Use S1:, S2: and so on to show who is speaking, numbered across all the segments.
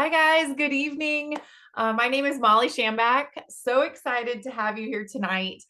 S1: Hi, guys. Good evening. My name is Mollie Schambach. So excited to have you here tonight.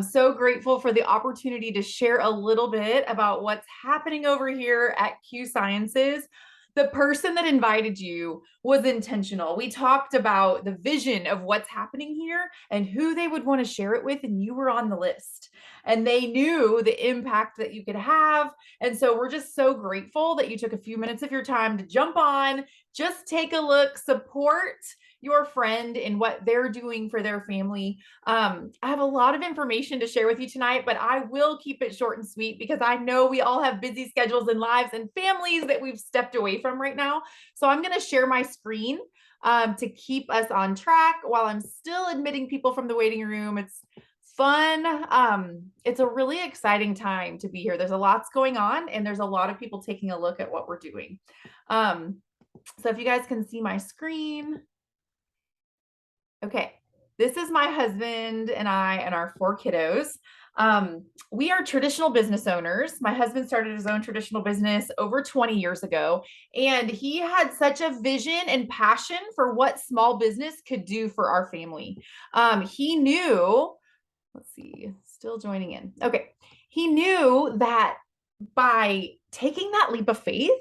S1: So grateful for the opportunity to share a little bit about what's happening over here at Q Sciences. The person that invited you was intentional. We talked about the vision of what's happening here and who they would want to share it with, and you were on the list. And they knew the impact that you could have. And so we're just so grateful that you took a few minutes of your time to jump on, just take a look, support your friend in what they're doing for their family. I have a lot of information to share with you tonight, but I will keep it short and sweet because I know we all have busy schedules and lives and families that we've stepped away from right now. So I'm going to share my screen to keep us on track while I'm still admitting people from the waiting room. It's fun. It's a really exciting time to be here. There's a lots going on, and there's a lot of people taking a look at what we're doing. So if you guys can see my screen. Okay, this is my husband and I and our 4 kiddos. We are traditional business owners. My husband started his own traditional business over 20 years ago, and he had such a vision and passion for what small business could do for our family. He knew, let's see, still joining in. Okay, he knew that by taking that leap of faith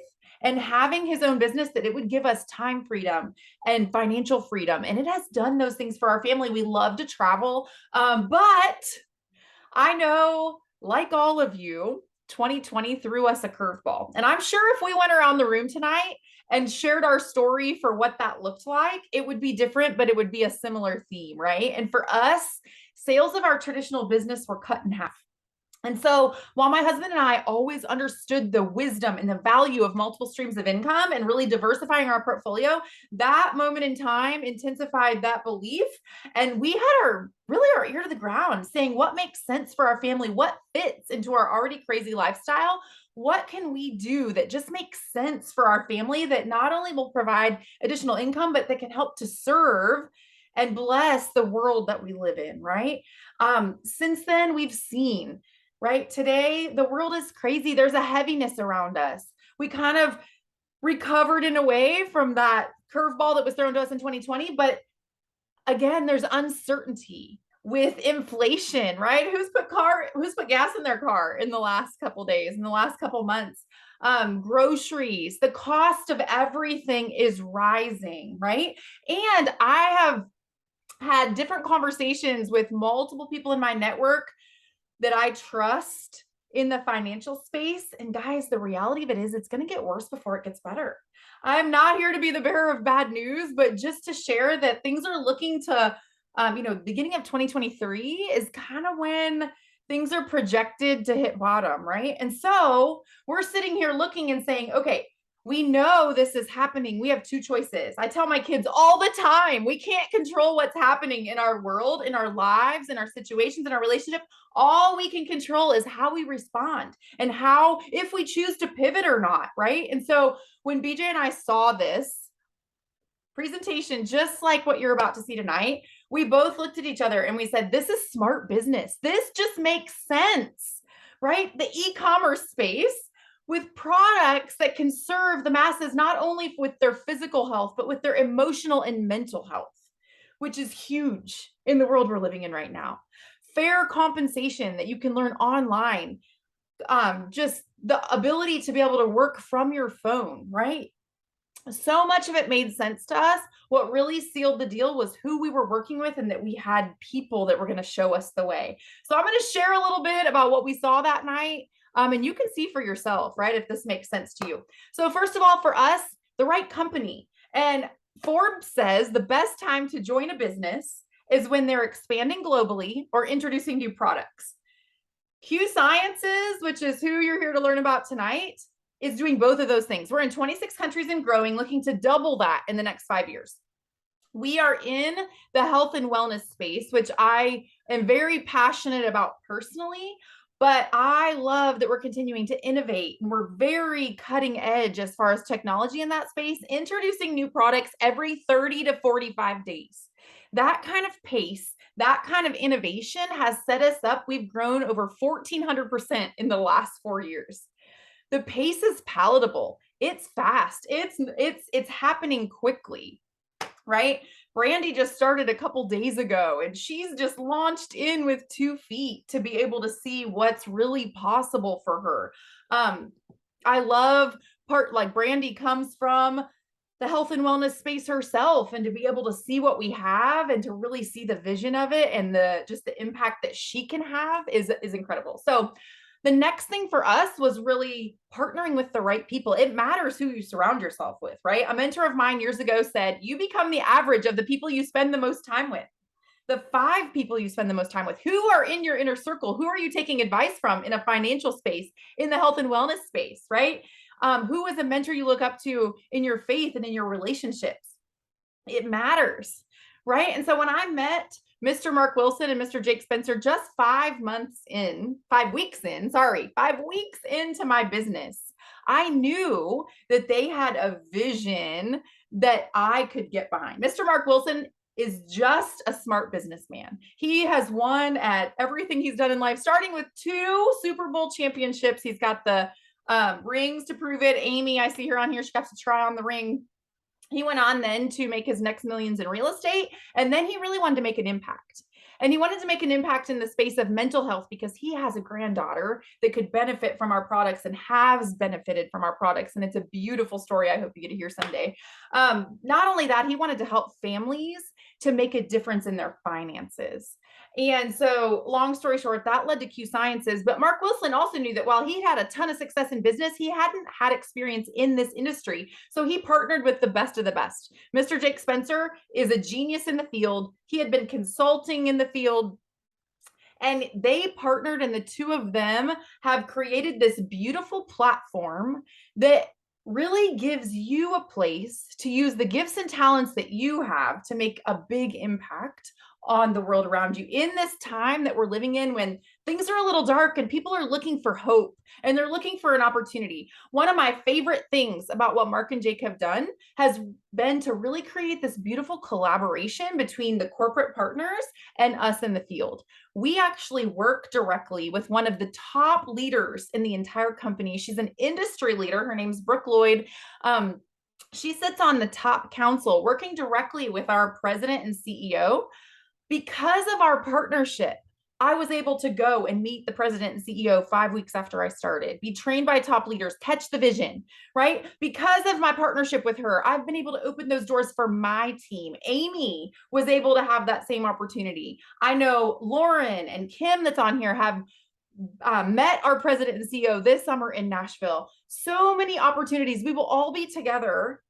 S1: and having his own business, that it would give us time freedom and financial freedom. And it has done those things for our family. We love to travel. But I know, like all of you, 2020 threw us a curveball. And I'm sure if we went around the room tonight and shared our story for what that looked like, it would be different, but it would be a similar theme, right? And for us, sales of our traditional business were cut in half. And so while my husband and I always understood the wisdom and the value of multiple streams of income and really diversifying our portfolio, that moment in time intensified that belief. And we had our ear to the ground saying, what makes sense for our family? What fits into our already crazy lifestyle? What can we do that just makes sense for our family that not only will provide additional income, but that can help to serve and bless the world that we live in, right? Since then, we've seen, right? Today, the world is crazy. There's a heaviness around us. We kind of recovered in a way from that curveball that was thrown to us in 2020. But again, there's uncertainty with inflation, right? Who's put gas in their car in the last couple days, in the last couple months? Groceries, the cost of everything is rising, right? And I have had different conversations with multiple people in my network that I trust in the financial space. And guys, the reality of it is it's going to get worse before it gets better. I'm not here to be the bearer of bad news, but just to share that things are looking to, beginning of 2023 is kind of when things are projected to hit bottom, right? And so we're sitting here looking and saying, okay, we know this is happening. We have 2 choices. I tell my kids all the time, we can't control what's happening in our world, in our lives, in our situations, in our relationship. All we can control is how we respond and how, if we choose to pivot or not, right? And so when BJ and I saw this presentation, just like what you're about to see tonight, we both looked at each other and we said, this is smart business. This just makes sense, right? The e-commerce space with products that can serve the masses, not only with their physical health, but with their emotional and mental health, which is huge in the world we're living in right now. Fair compensation that you can learn online, just the ability to be able to work from your phone, right? So much of it made sense to us. What really sealed the deal was who we were working with and that we had people that were going to show us the way. So I'm going to share a little bit about what we saw that night. And you can see for yourself, right, if this makes sense to you. So first of all, for us, the right company. And Forbes says the best time to join a business is when they're expanding globally or introducing new products. Q Sciences, which is who you're here to learn about tonight, is doing both of those things. We're in 26 countries and growing, looking to double that in the next 5 years. We are in the health and wellness space, which I am very passionate about personally, but I love that we're continuing to innovate. We're very cutting edge as far as technology in that space, introducing new products every 30 to 45 days. That kind of pace, that kind of innovation has set us up. We've grown over 1,400% in the last 4 years. The pace is palatable. it's fast. It's happening quickly, right? Brandy just started a couple days ago and she's just launched in with 2 feet to be able to see what's really possible for her. I love like Brandy comes from the health and wellness space herself, and to be able to see what we have and to really see the vision of it and just the impact that she can have is incredible. So the next thing for us was really partnering with the right people. It matters who you surround yourself with, right? A mentor of mine years ago said, you become the average of the people you spend the most time with. The 5 people you spend the most time with, who are in your inner circle, who are you taking advice from in a financial space, in the health and wellness space, right? Who is a mentor you look up to in your faith and in your relationships? It matters, right? And so when I met Mr. Mark Wilson and Mr. Jake Spencer just 5 weeks into my business, I knew that they had a vision that I could get behind. Mr. Mark Wilson is just a smart businessman. He has won at everything he's done in life, starting with 2 Super Bowl championships. He's got the rings to prove it. Amy, I see her on here. She got to try on the ring. He went on then to make his next millions in real estate. And then he really wanted to make an impact. And he wanted to make an impact in the space of mental health because he has a granddaughter that could benefit from our products and has benefited from our products. And it's a beautiful story. I hope you get to hear someday. Not only that, he wanted to help families to make a difference in their finances. And so, long story short, that led to Q Sciences. But Mark Wilson also knew that while he had a ton of success in business, he hadn't had experience in this industry. So he partnered with the best of the best. Mr. Jake Spencer is a genius in the field. He had been consulting in the field. And they partnered, and the 2 of them have created this beautiful platform that really gives you a place to use the gifts and talents that you have to make a big impact on the world around you in this time that we're living in, when things are a little dark and people are looking for hope and they're looking for an opportunity. One of my favorite things about what Mark and Jake have done has been to really create this beautiful collaboration between the corporate partners and us in the field. We actually work directly with one of the top leaders in the entire company. She's an industry leader. Her name's Brooke Lloyd. She sits on the top council working directly with our president and CEO. Because of our partnership, I was able to go and meet the president and CEO 5 weeks after I started, be trained by top leaders, catch the vision, right? Because of my partnership with her, I've been able to open those doors for my team. Amy was able to have that same opportunity. I know Lauren and Kim that's on here have met our president and CEO this summer in Nashville. So many opportunities. We will all be together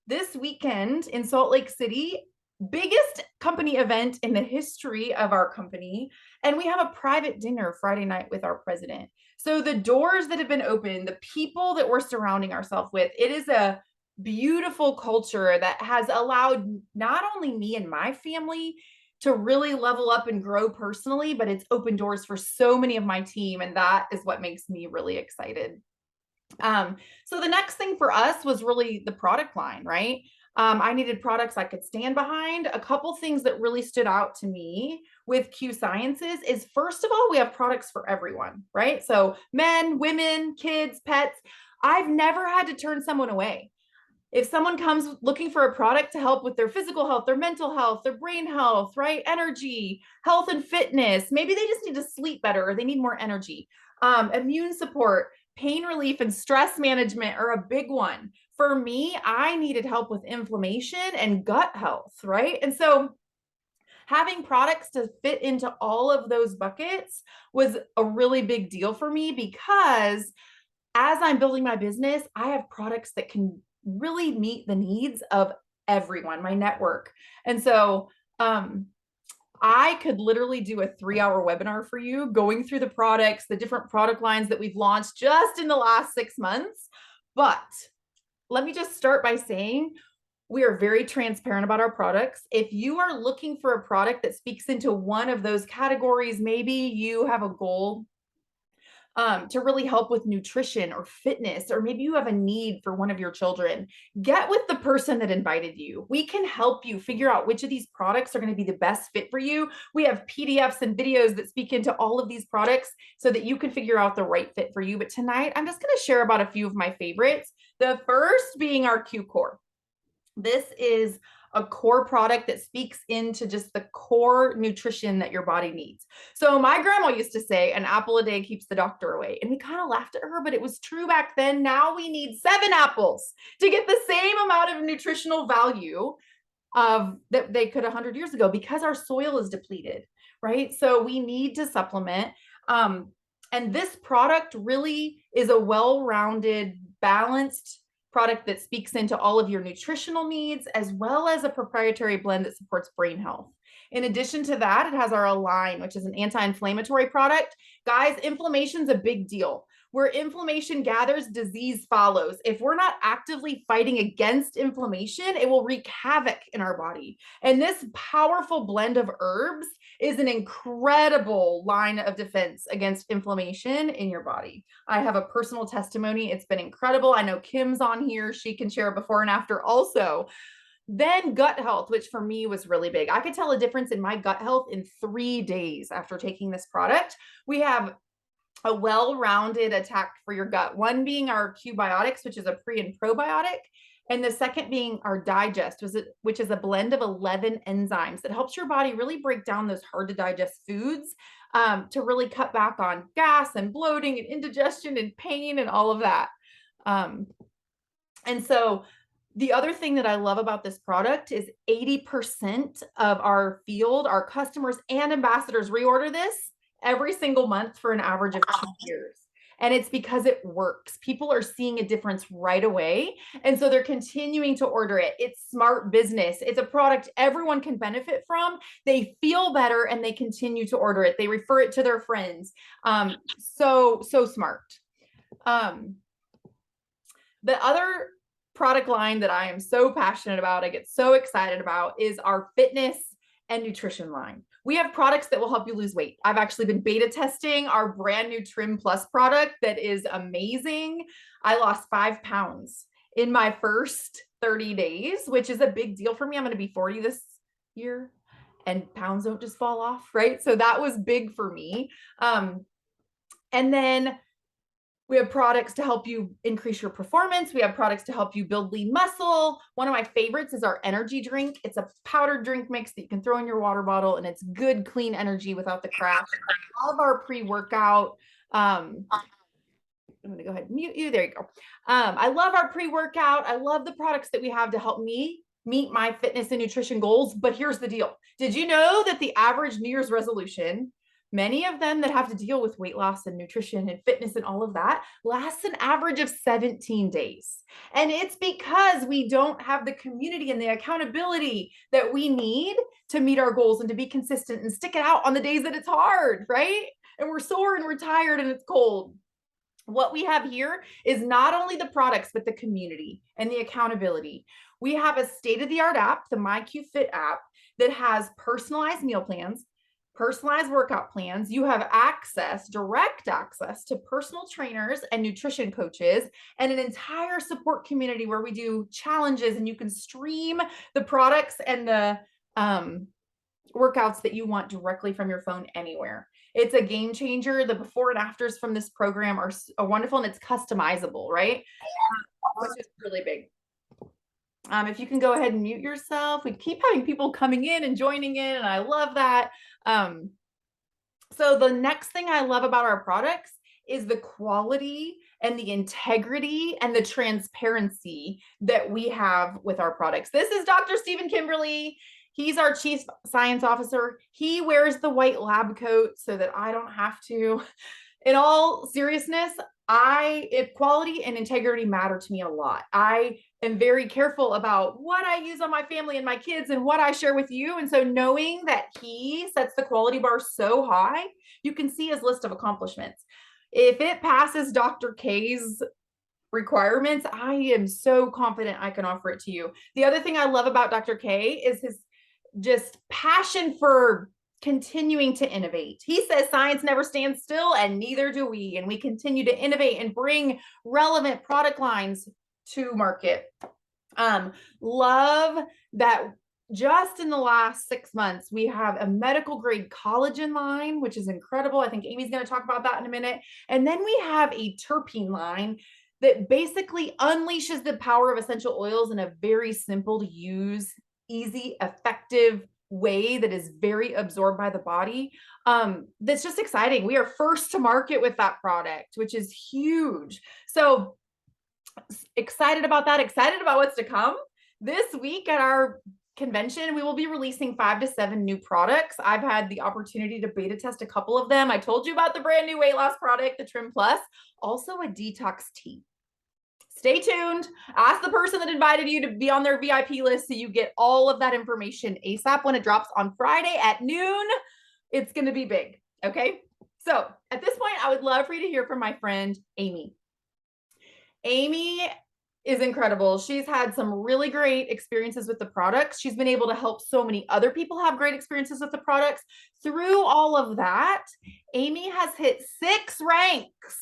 S1: this weekend in Salt Lake City. Biggest company event in the history of our company. And we have a private dinner Friday night with our president. So the doors that have been opened, the people that we're surrounding ourselves with, it is a beautiful culture that has allowed not only me and my family to really level up and grow personally, but it's opened doors for so many of my team. And that is what makes me really excited. So the next thing for us was really the product line, right? I needed products I could stand behind. A couple things that really stood out to me with Q Sciences is, first of all, we have products for everyone, right? So men, women, kids, pets. I've never had to turn someone away. If someone comes looking for a product to help with their physical health, their mental health, their brain health, right? Energy, health and fitness, maybe they just need to sleep better or they need more energy. Immune support, pain relief, and stress management are a big one. For me, I needed help with inflammation and gut health, right? And so having products to fit into all of those buckets was a really big deal for me, because as I'm building my business, I have products that can really meet the needs of everyone, my network. And so I could literally do a 3-hour webinar for you going through the products, the different product lines that we've launched just in the last 6 months. But let me just start by saying we are very transparent about our products. If you are looking for a product that speaks into one of those categories, maybe you have a goal to really help with nutrition or fitness, or maybe you have a need for one of your children, get with the person that invited you. We can help you figure out which of these products are going to be the best fit for you. We have PDFs and videos that speak into all of these products so that you can figure out the right fit for you. But tonight, I'm just going to share about a few of my favorites. The first being our Q Core. This is a core product that speaks into just the core nutrition that your body needs. So my grandma used to say, an apple a day keeps the doctor away. And we kind of laughed at her, but it was true back then. Now we need 7 apples to get the same amount of nutritional value of that they could 100 years ago, because our soil is depleted, right? So we need to supplement. And this product really is a well-rounded, balanced product that speaks into all of your nutritional needs, as well as a proprietary blend that supports brain health. In addition to that, it has our Align, which is an anti-inflammatory product. Guys, inflammation is a big deal. Where inflammation gathers, disease follows. If we're not actively fighting against inflammation, it will wreak havoc in our body. And this powerful blend of herbs is an incredible line of defense against inflammation in your body. I have a personal testimony. It's been incredible. I know Kim's on here. She can share before and after also. Then gut health, which for me was really big. I could tell a difference in my gut health in 3 days after taking this product. We have a well-rounded attack for your gut. One being our QBiotics, which is a pre and probiotic. And the second being our Digest, which is a blend of 11 enzymes that helps your body really break down those hard to digest foods, to really cut back on gas and bloating and indigestion and pain and all of that. And so the other thing that I love about this product is 80% of our field, our customers and ambassadors, reorder this every single month for an average of 2 years. And it's because it works. People are seeing a difference right away. And so they're continuing to order it. It's smart business. It's a product everyone can benefit from. They feel better and they continue to order it. They refer it to their friends. So smart. The other product line that I am so passionate about, I get so excited about, is our fitness and nutrition line. We have products that will help you lose weight. I've actually been beta testing our brand new Trim Plus product that is amazing. I lost 5 pounds in my first 30 days, which is a big deal for me. I'm going to be 40 this year, and pounds don't just fall off, right? So that was big for me. And then we have products to help you increase your performance. We have products to help you build lean muscle. One of my favorites is our energy drink. It's a powdered drink mix that you can throw in your water bottle, and it's good, clean energy without the crash. I love our pre-workout. I'm going to go ahead and mute you. There you go. I love our pre-workout. I love the products that we have to help me meet my fitness and nutrition goals. But here's the deal. Did you know that the average New Year's resolution, many of them that have to deal with weight loss and nutrition and fitness and all of that, lasts an average of 17 days. And it's because we don't have the community and the accountability that we need to meet our goals and to be consistent and stick it out on the days that it's hard, right? And we're sore and we're tired and it's cold. What we have here is not only the products, but the community and the accountability. We have a state-of-the-art app, the MyQFit app, that has personalized meal plans, personalized workout plans. You have direct access to personal trainers and nutrition coaches, and an entire support community where we do challenges, and you can stream the products and the workouts that you want directly from your phone anywhere. It's a game changer. The before and afters from this program are wonderful, and it's customizable, right? Which is really big. If you can go ahead and mute yourself. We keep having people coming in and joining in, and I love that. So the next thing I love about our products is the quality and the integrity and the transparency that we have with our products. This is Dr. Stephen Kimberly. He's our Chief Science Officer. He wears the white lab coat so that I don't have to. In all seriousness, quality and integrity matter to me a lot. I am very careful about what I use on my family and my kids and what I share with you. And so knowing that he sets the quality bar so high, you can see his list of accomplishments. If it passes Dr. K's requirements, I am so confident I can offer it to you. The other thing I love about Dr. K is his just passion for continuing to innovate. He says science never stands still, and neither do we. And we continue to innovate and bring relevant product lines to market. Love that just in the last 6 months, we have a medical grade collagen line, which is incredible. I think Amy's going to talk about that in a minute. And then we have a terpene line that basically unleashes the power of essential oils in a very simple to use, easy, effective way that is very absorbed by the body. That's just exciting. We are first to market with that product, which is huge. So excited about that, excited about what's to come. This week at our convention, we will be releasing 5 to 7 new products. I've had the opportunity to beta test a couple of them. I told you about the brand new weight loss product, the Trim Plus, also a detox tea. Stay tuned. Ask the person that invited you to be on their VIP list so you get all of that information ASAP when it drops on Friday at noon. It's going to be big. Okay. So at this point, I would love for you to hear from my friend, Amy. Amy is incredible. She's had some really great experiences with the products. She's been able to help so many other people have great experiences with the products. Through all of that, Amy has hit 6 ranks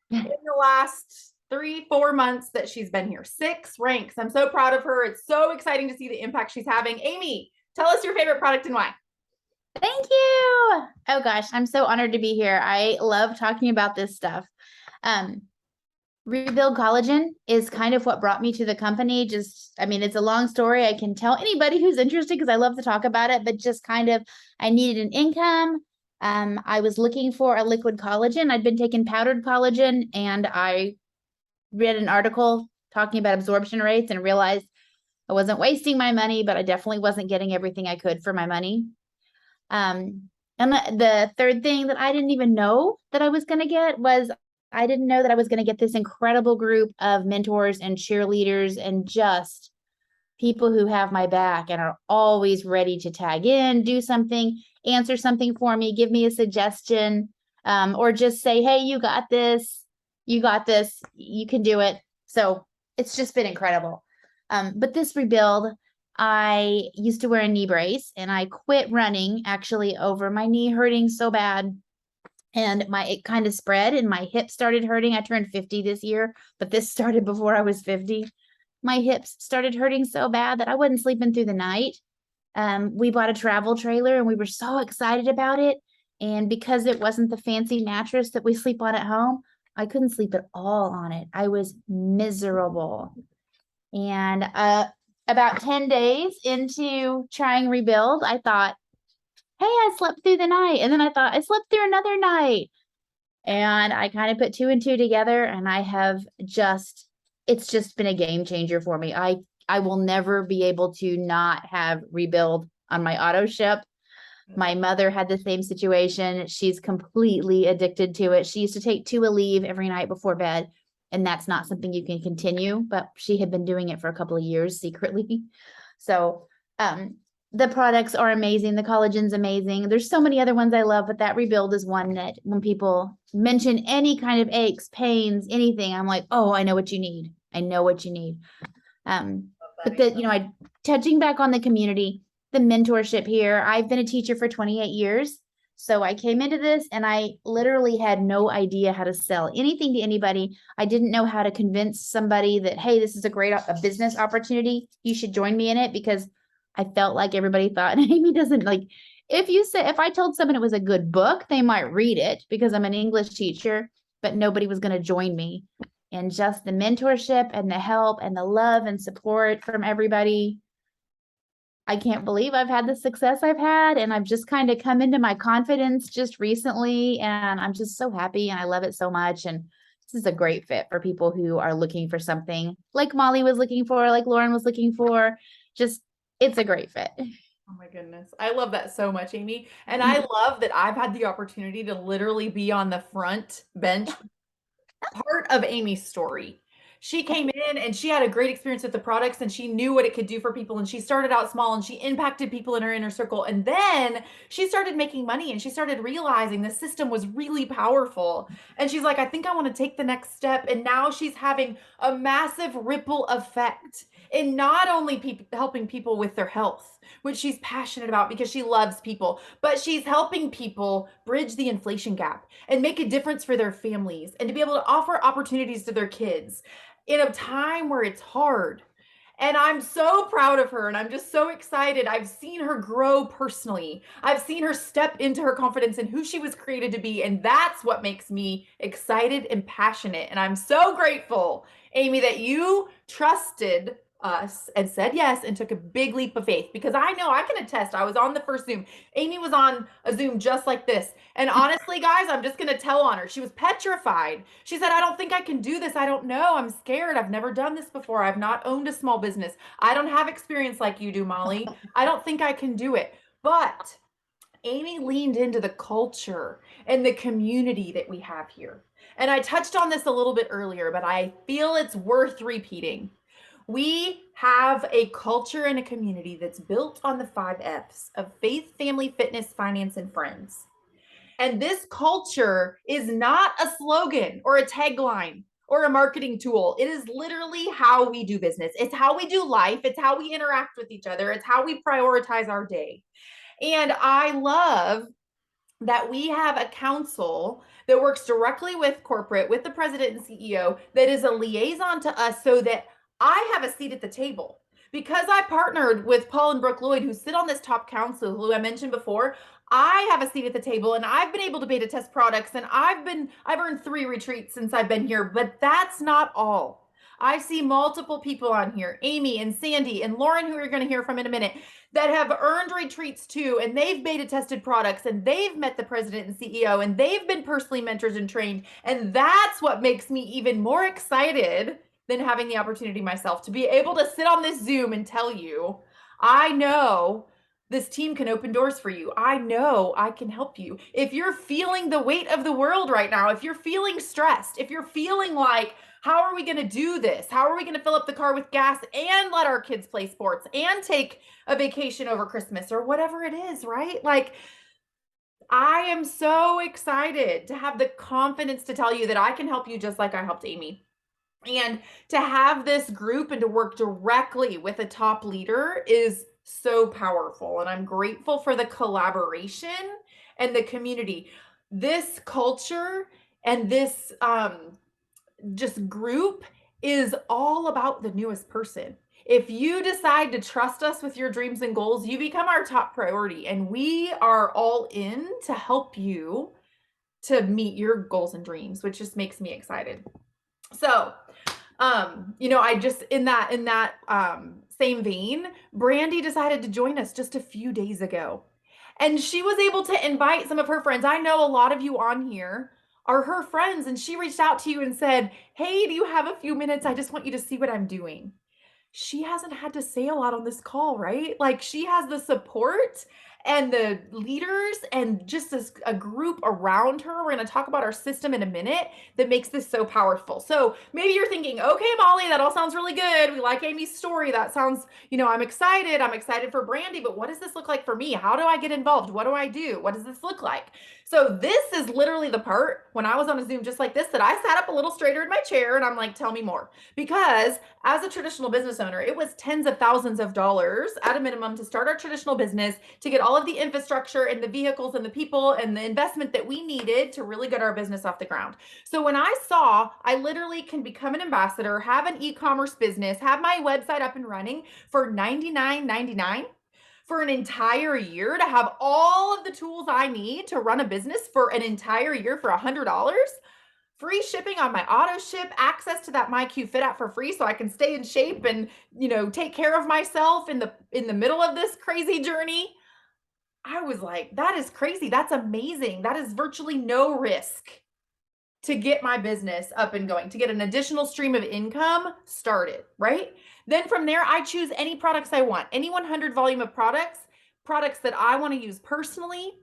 S1: in the last 3-4 months that she's been here. 6 ranks. I'm so proud of her. It's so exciting to see the impact she's having. Amy, tell us your favorite product and why.
S2: Thank you. Oh gosh, I'm so honored to be here. I love talking about this stuff. Rebuild Collagen is kind of what brought me to the company. I mean, it's a long story. I can tell anybody who's interested because I love to talk about it, but just kind of, I needed an income. I was looking for a liquid collagen. I'd been taking powdered collagen, and I read an article talking about absorption rates and realized I wasn't wasting my money, but I definitely wasn't getting everything I could for my money. And the third thing that I didn't even know that I was going to get was I didn't know that I was going to get this incredible group of mentors and cheerleaders and just people who have my back and are always ready to tag in, do something, answer something for me, give me a suggestion, or just say, hey, you got this, you can do it. So it's just been incredible. But this rebuild, I used to wear a knee brace and I quit running actually over my knee hurting so bad. And it kind of spread and my hips started hurting. I turned 50 this year, but this started before I was 50. My hips started hurting so bad that I wasn't sleeping through the night. We bought a travel trailer and we were so excited about it. And because it wasn't the fancy mattress that we sleep on at home, I couldn't sleep at all on it. I was miserable. And about 10 days into trying Rebuild, I thought, hey, I slept through the night. And then I thought I slept through another night. And I kind of put 2 and 2 together, and it's just been a game changer for me. I will never be able to not have Rebuild on my auto ship. My mother had the same situation. She's completely addicted to it. She used to take 2 Aleve every night before bed, and that's not something you can continue, but she had been doing it for a couple of years secretly. So, the products are amazing. The collagen's amazing. There's so many other ones I love, but that Rebuild is one that when people mention any kind of aches, pains, anything, I'm like, oh, I know what you need. I know what you need. But touching back on the community, the mentorship here, I've been a teacher for 28 years. So I came into this and I literally had no idea how to sell anything to anybody. I didn't know how to convince somebody that, hey, this is a business opportunity. You should join me in it, because I felt like everybody thought Amy doesn't like, if I told someone it was a good book, they might read it because I'm an English teacher, but nobody was going to join me. And just the mentorship and the help and the love and support from everybody. I can't believe I've had the success I've had, and I've just kind of come into my confidence just recently, and I'm just so happy and I love it so much. And this is a great fit for people who are looking for something like Mollie was looking for, like Lauren was looking for. It's a great fit.
S1: Oh my goodness. I love that so much, Amy. And I love that I've had the opportunity to literally be on the front bench part of Amy's story. She came in and she had a great experience with the products and she knew what it could do for people. And she started out small and she impacted people in her inner circle. And then she started making money and she started realizing the system was really powerful. And she's like, I think I want to take the next step. And now she's having a massive ripple effect in not only helping people with their health, which she's passionate about because she loves people, but she's helping people bridge the inflation gap and make a difference for their families and to be able to offer opportunities to their kids in a time where it's hard. And I'm so proud of her and I'm just so excited. I've seen her grow personally. I've seen her step into her confidence and who she was created to be. And that's what makes me excited and passionate. And I'm so grateful, Amy, that you trusted us and said yes and took a big leap of faith, because I know I can attest. I was on the first Zoom. Amy was on a Zoom just like this. And honestly, guys, I'm just going to tell on her. She was petrified. She said, I don't think I can do this. I don't know. I'm scared. I've never done this before. I've not owned a small business. I don't have experience like you do, Mollie. I don't think I can do it. But Amy leaned into the culture and the community that we have here. And I touched on this a little bit earlier, but I feel it's worth repeating. We have a culture and a community that's built on the 5 F's of faith, family, fitness, finance, and friends. And this culture is not a slogan or a tagline or a marketing tool. It is literally how we do business. It's how we do life. It's how we interact with each other. It's how we prioritize our day. And I love that we have a council that works directly with corporate, with the president and CEO, that is a liaison to us so that I have a seat at the table. Because I partnered with Paul and Brooke Lloyd, who sit on this top council, who I mentioned before, I have a seat at the table and I've been able to beta test products and I've earned 3 retreats since I've been here, but that's not all. I see multiple people on here, Amy and Sandy and Lauren, who you're going to hear from in a minute, that have earned retreats too, and they've beta tested products and they've met the president and CEO and they've been personally mentored and trained. And that's what makes me even more excited than having the opportunity myself to be able to sit on this Zoom and tell you, I know this team can open doors for you. I know I can help you. If you're feeling the weight of the world right now, if you're feeling stressed, if you're feeling like, how are we going to do this? How are we going to fill up the car with gas and let our kids play sports and take a vacation over Christmas or whatever it is, right? Like, I am so excited to have the confidence to tell you that I can help you just like I helped Amy. And to have this group and to work directly with a top leader is so powerful. And I'm grateful for the collaboration and the community. This culture and this just group is all about the newest person. If you decide to trust us with your dreams and goals, you become our top priority. And we are all in to help you to meet your goals and dreams, which just makes me excited. So, I just in that same vein, Brandy decided to join us just a few days ago. And she was able to invite some of her friends. I know a lot of you on here are her friends, and she reached out to you and said, "Hey, do you have a few minutes? I just want you to see what I'm doing." She hasn't had to say a lot on this call, right? Like, she has the support and the leaders and just a group around her. We're going to talk about our system in a minute that makes this so powerful. So maybe you're thinking, okay, Mollie, that all sounds really good. We like Amy's story. That sounds, I'm excited. I'm excited for Brandy, but what does this look like for me? How do I get involved? What do I do? What does this look like? So this is literally the part when I was on a Zoom just like this that I sat up a little straighter in my chair and I'm like, tell me more. Because as a traditional business owner, it was tens of thousands of dollars at a minimum to start our traditional business, to get all of the infrastructure and the vehicles and the people and the investment that we needed to really get our business off the ground. So when I saw I literally can become an ambassador, have an e-commerce business, have my website up and running for $99.99 for an entire year, to have all of the tools I need to run a business for an entire year for $100, free shipping on my auto ship, access to that MyQ Fit app for free so I can stay in shape and, take care of myself in the middle of this crazy journey. I was like, that is crazy. That's amazing. That is virtually no risk to get my business up and going, to get an additional stream of income started, right? Then from there, I choose any products I want, any 100 volume of products that I want to use personally,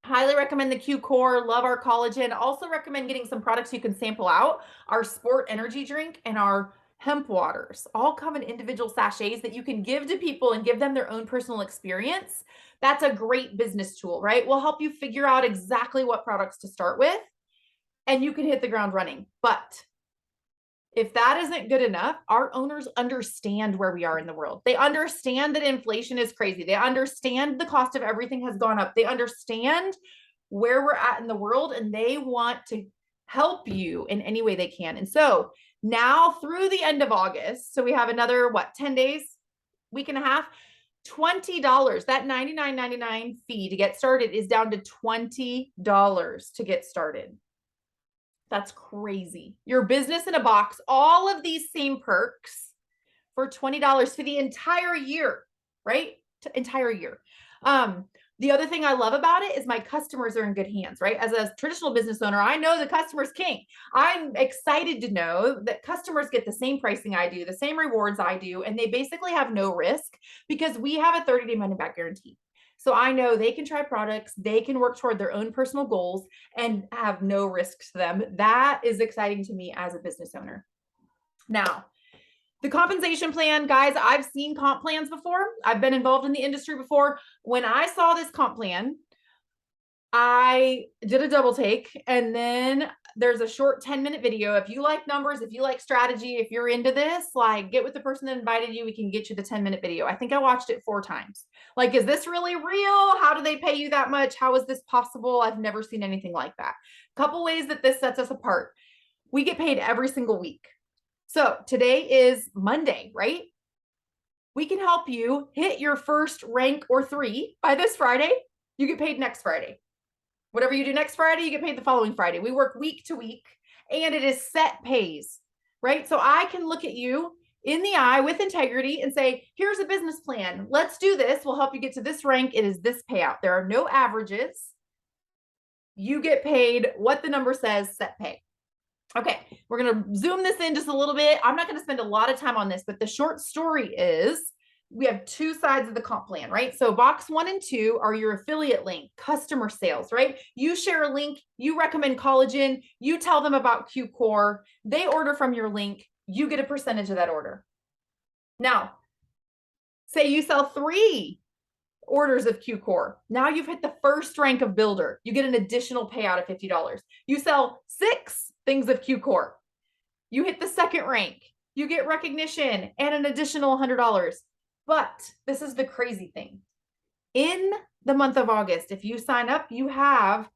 S1: Highly recommend the Q Core, love our collagen. Also recommend getting some products you can sample out. Our Sport Energy drink and our hemp waters all come in individual sachets that you can give to people and give them their own personal experience. That's a great business tool, right? We'll help you figure out exactly what products to start with and you can hit the ground running. But if that isn't good enough, our owners understand where we are in the world. They understand that inflation is crazy. They understand the cost of everything has gone up. They understand where we're at in the world and they want to help you in any way they can. And so now through the end of August, so we have another, 10 days, week and a half, $20. That $99.99 fee to get started is down to $20 to get started. That's crazy. Your business in a box, all of these same perks for $20 for the entire year, right? Entire year. The other thing I love about it is my customers are in good hands, right? As a traditional business owner, I know the customer's king. I'm excited to know that customers get the same pricing I do, the same rewards I do, and they basically have no risk because we have a 30-day money back guarantee. So I know they can try products, they can work toward their own personal goals and have no risks to them. That is exciting to me as a business owner. Now, the compensation plan, guys, I've seen comp plans before. I've been involved in the industry before. When I saw this comp plan, I did a double take and then there's a short 10-minute video. If you like numbers, if you like strategy, if you're into this, like get with the person that invited you, we can get you the 10-minute video. I think I watched it 4 times. Like, is this really real? How do they pay you that much? How is this possible? I've never seen anything like that. A couple ways that this sets us apart. We get paid every single week. So today is Monday, right? We can help you hit your first rank or 3 by this Friday. You get paid next Friday. Whatever you do next Friday, you get paid the following Friday. We work week to week and it is set pays, right? So I can look at you in the eye with integrity and say, here's a business plan. Let's do this. We'll help you get to this rank. It is this payout. There are no averages. You get paid what the number says, set pay. Okay, we're going to zoom this in just a little bit. I'm not going to spend a lot of time on this, but the short story is we have 2 sides of the comp plan, right? So box 1 and 2 are your affiliate link, customer sales, right? You share a link, you recommend collagen, you tell them about Q Core, they order from your link, you get a percentage of that order. Now, say you sell 3 orders of Q Core. Now you've hit the first rank of builder. You get an additional payout of $50. You sell 6 things of Q Core. You hit the second rank. You get recognition and an additional $100. But this is the crazy thing. In the month of August, if you sign up, you have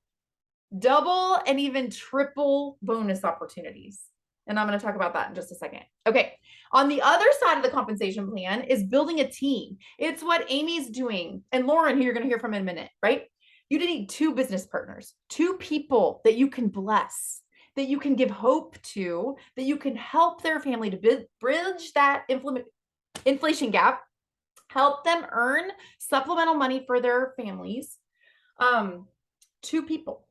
S1: double and even triple bonus opportunities. And I'm going to talk about that in just a second. Okay. On the other side of the compensation plan is building a team. It's what Amy's doing. And Lauren, who you're going to hear from in a minute, right? You need 2 business partners, 2 people that you can bless, that you can give hope to, that you can help their family to bridge that inflation gap, help them earn supplemental money for their families. 2 people.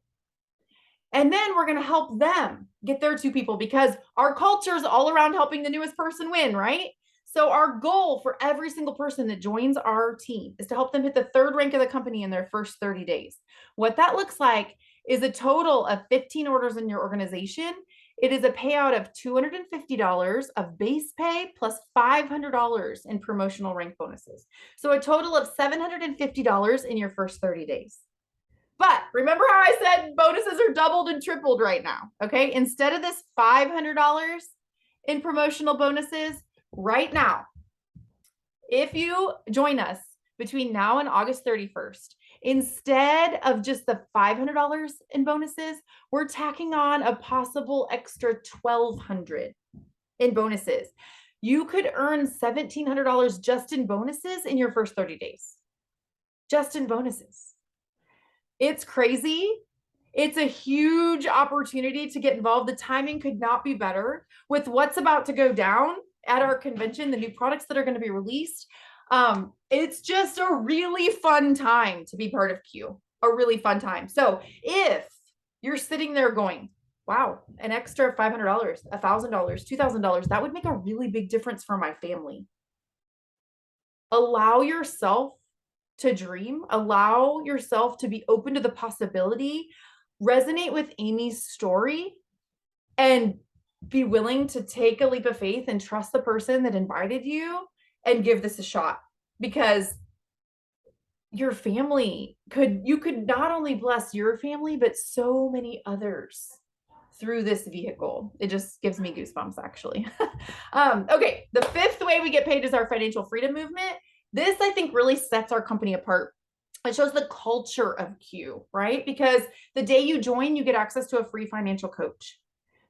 S1: And then we're going to help them get their 2 people because our culture is all around helping the newest person win, right? So our goal for every single person that joins our team is to help them hit the 3rd rank of the company in their first 30 days. What that looks like is a total of 15 orders in your organization. It is a payout of $250 of base pay plus $500 in promotional rank bonuses. So a total of $750 in your first 30 days. But remember how I said bonuses are doubled and tripled right now, okay? Instead of this $500 in promotional bonuses right now, if you join us between now and August 31st, instead of just the $500 in bonuses, we're tacking on a possible extra $1,200 in bonuses. You could earn $1,700 just in bonuses in your first 30 days. Just in bonuses. It's crazy. It's a huge opportunity to get involved. The timing could not be better with what's about to go down at our convention, the new products that are going to be released. It's just a really fun time to be part of Q, a really fun time. So if you're sitting there going, wow, an extra $500, $1,000, $2,000, that would make a really big difference for my family. Allow yourself to dream, allow yourself to be open to the possibility, resonate with Amy's story, and be willing to take a leap of faith and trust the person that invited you and give this a shot, because your family you could not only bless your family, but so many others through this vehicle. It just gives me goosebumps, actually. Okay, the fifth way we get paid is our financial freedom movement. This, I think, really sets our company apart. It shows the culture of Q, right? Because the day you join, you get access to a free financial coach.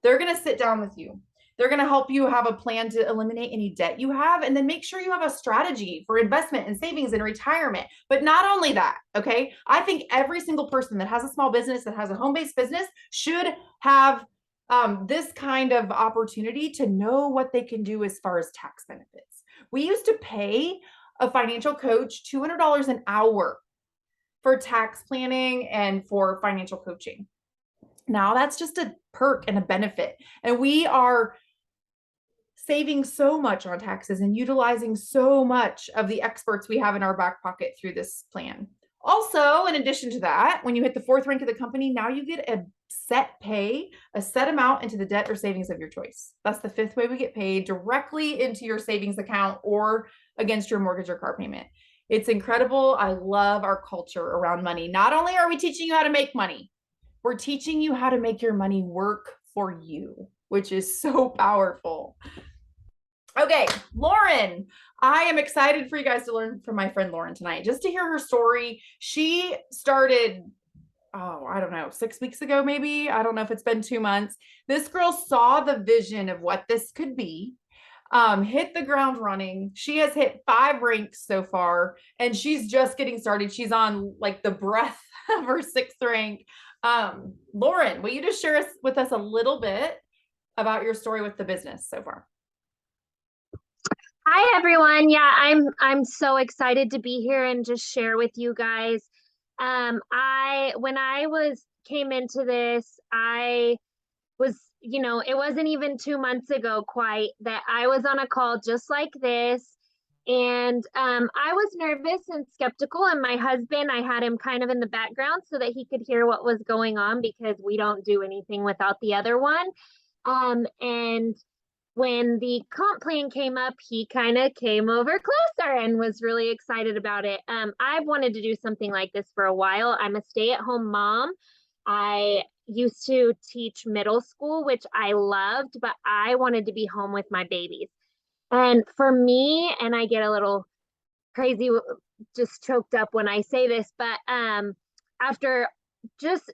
S1: They're going to sit down with you. They're going to help you have a plan to eliminate any debt you have, and then make sure you have a strategy for investment and savings and retirement. But not only that, okay? I think every single person that has a small business, that has a home-based business, should have this kind of opportunity to know what they can do as far as tax benefits. We used to pay a financial coach $200 an hour for tax planning and for financial coaching. Now that's just a perk and a benefit. And we are saving so much on taxes and utilizing so much of the experts we have in our back pocket through this plan. Also, in addition to that, when you hit the fourth rank of the company, now you get a set pay, a set amount into the debt or savings of your choice. That's the fifth way we get paid, directly into your savings account or against your mortgage or car payment. It's incredible. I love our culture around money. Not only are we teaching you how to make money, we're teaching you how to make your money work for you, which is so powerful. Okay, Lauren, I am excited for you guys to learn from my friend Lauren tonight, just to hear her story. She started, I don't know, 6 weeks ago, maybe. I don't know if it's been 2 months. This girl saw the vision of what this could be, hit the ground running. She has hit 5 ranks so far, and she's just getting started. She's on like the breadth of her 6th rank. Lauren, will you just share with us a little bit about your story with the business so far?
S3: Hi everyone. Yeah, I'm so excited to be here and just share with you guys. When I came into this, I was, it wasn't even 2 months ago quite that I was on a call just like this. And I was nervous and skeptical, and my husband, I had him kind of in the background so that he could hear what was going on, because we don't do anything without the other one. And when the comp plan came up, he kind of came over closer and was really excited about it. I've wanted to do something like this for a while. I'm a stay-at-home mom. I used to teach middle school, which I loved, but I wanted to be home with my babies. And for me, and I get a little crazy, just choked up when I say this, but after just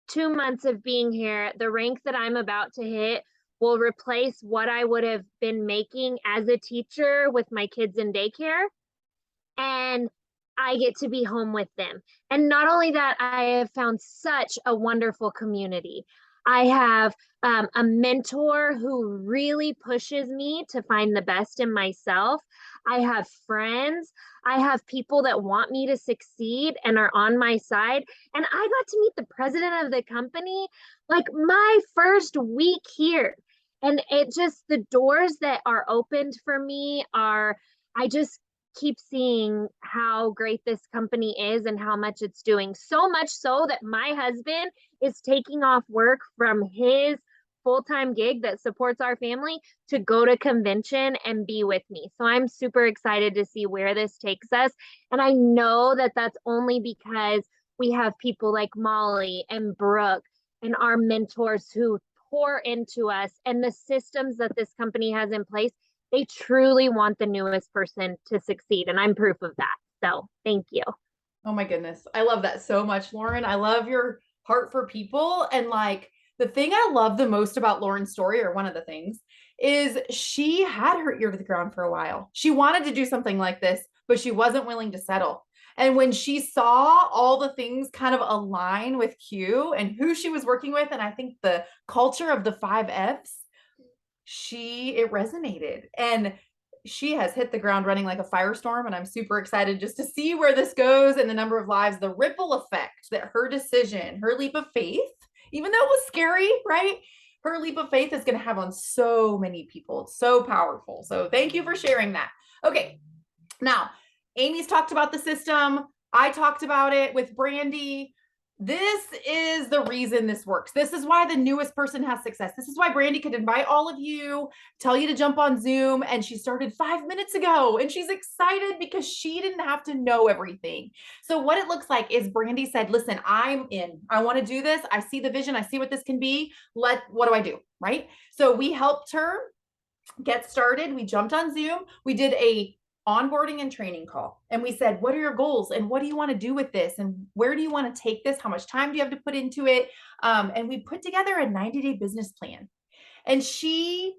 S3: 2 months of being here, the rank that I'm about to hit will replace what I would have been making as a teacher with my kids in daycare. And I get to be home with them. And not only that, I have found such a wonderful community. I have a mentor who really pushes me to find the best in myself. I have friends. I have people that want me to succeed and are on my side. And I got to meet the president of the company like my first week here. And it just, the doors that are opened for me are, I just keep seeing how great this company is and how much it's doing. So much so that my husband is taking off work from his full-time gig that supports our family to go to convention and be with me. So I'm super excited to see where this takes us. And I know that that's only because we have people like Mollie and Brooke and our mentors who pour into us, and the systems that this company has in place. They truly want the newest person to succeed, and I'm proof of that. So thank you.
S1: Oh my goodness. I love that so much, Lauren. I love your heart for people. And like, the thing I love the most about Lauren's story, or one of the things, is she had her ear to the ground for a while. She wanted to do something like this, but she wasn't willing to settle. And when she saw all the things kind of align with Q and who she was working with, and I think the culture of the 5 Fs, it resonated. And she has hit the ground running like a firestorm. And I'm super excited just to see where this goes and the number of lives, the ripple effect that her decision, her leap of faith, even though it was scary, right? Her leap of faith is going to have on so many people. It's so powerful. So thank you for sharing that. Okay. Now, Amy's talked about the system. I talked about it with Brandy. This is the reason this works. This is why the newest person has success. This is why Brandy could invite all of you, tell you to jump on Zoom, and she started 5 minutes ago, and she's excited because she didn't have to know everything. So what it looks like is Brandy said, listen, I'm in. I want to do this. I see the vision. I see what this can be. What do I do? Right? So we helped her get started. We jumped on Zoom. We did a onboarding and training call. And we said, what are your goals? And what do you want to do with this? And where do you want to take this? How much time do you have to put into it? And we put together a 90-day business plan. And she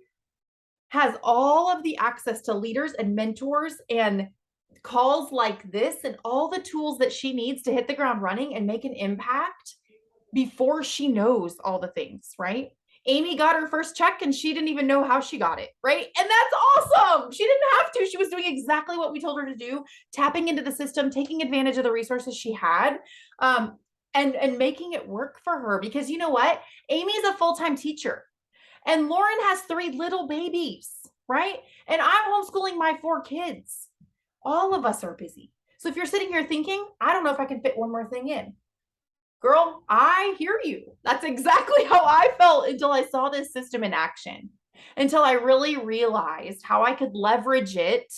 S1: has all of the access to leaders and mentors and calls like this and all the tools that she needs to hit the ground running and make an impact before she knows all the things, right? Amy got her first check and she didn't even know how she got it, right? And that's awesome. She didn't have to. She was doing exactly what we told her to do, tapping into the system, taking advantage of the resources she had, and making it work for her. Because you know what? Amy's a full-time teacher and Lauren has 3 little babies, right? And I'm homeschooling my 4 kids. All of us are busy. So if you're sitting here thinking, I don't know if I can fit one more thing in, girl, I hear you. That's exactly how I felt until I saw this system in action, until I really realized how I could leverage it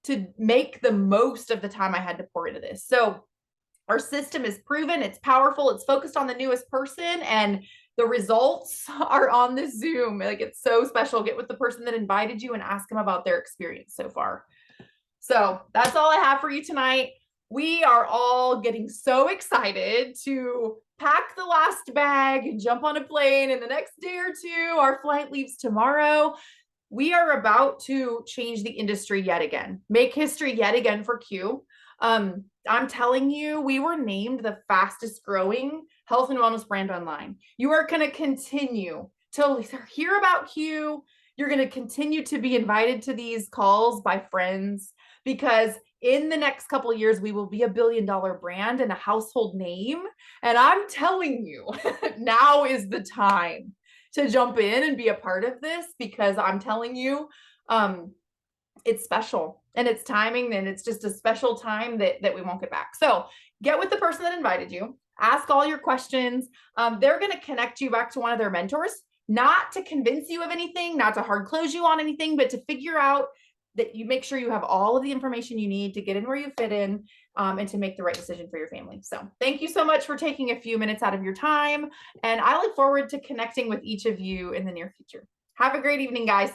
S1: to make the most of the time I had to pour into this. So our system is proven, it's powerful, it's focused on the newest person, and the results are on the Zoom. Like, it's so special. Get with the person that invited you and ask them about their experience so far. So that's all I have for you tonight. We are all getting so excited to pack the last bag and jump on a plane in the next day or two. Our flight leaves tomorrow. We are about to change the industry yet again, make history yet again for Q. I'm telling you, we were named the fastest growing health and wellness brand online. You are going to continue to hear about Q. You're going to continue to be invited to these calls by friends, because in the next couple of years, we will be a $1 billion brand and a household name. And I'm telling you, now is the time to jump in and be a part of this, because I'm telling you, it's special and it's timing, and it's just a special time that we won't get back. So get with the person that invited you, ask all your questions. They're going to connect you back to one of their mentors, not to convince you of anything, not to hard close you on anything, but to figure out that you make sure you have all of the information you need to get in where you fit in, and to make the right decision for your family. So thank you so much for taking a few minutes out of your time. And I look forward to connecting with each of you in the near future. Have a great evening, guys.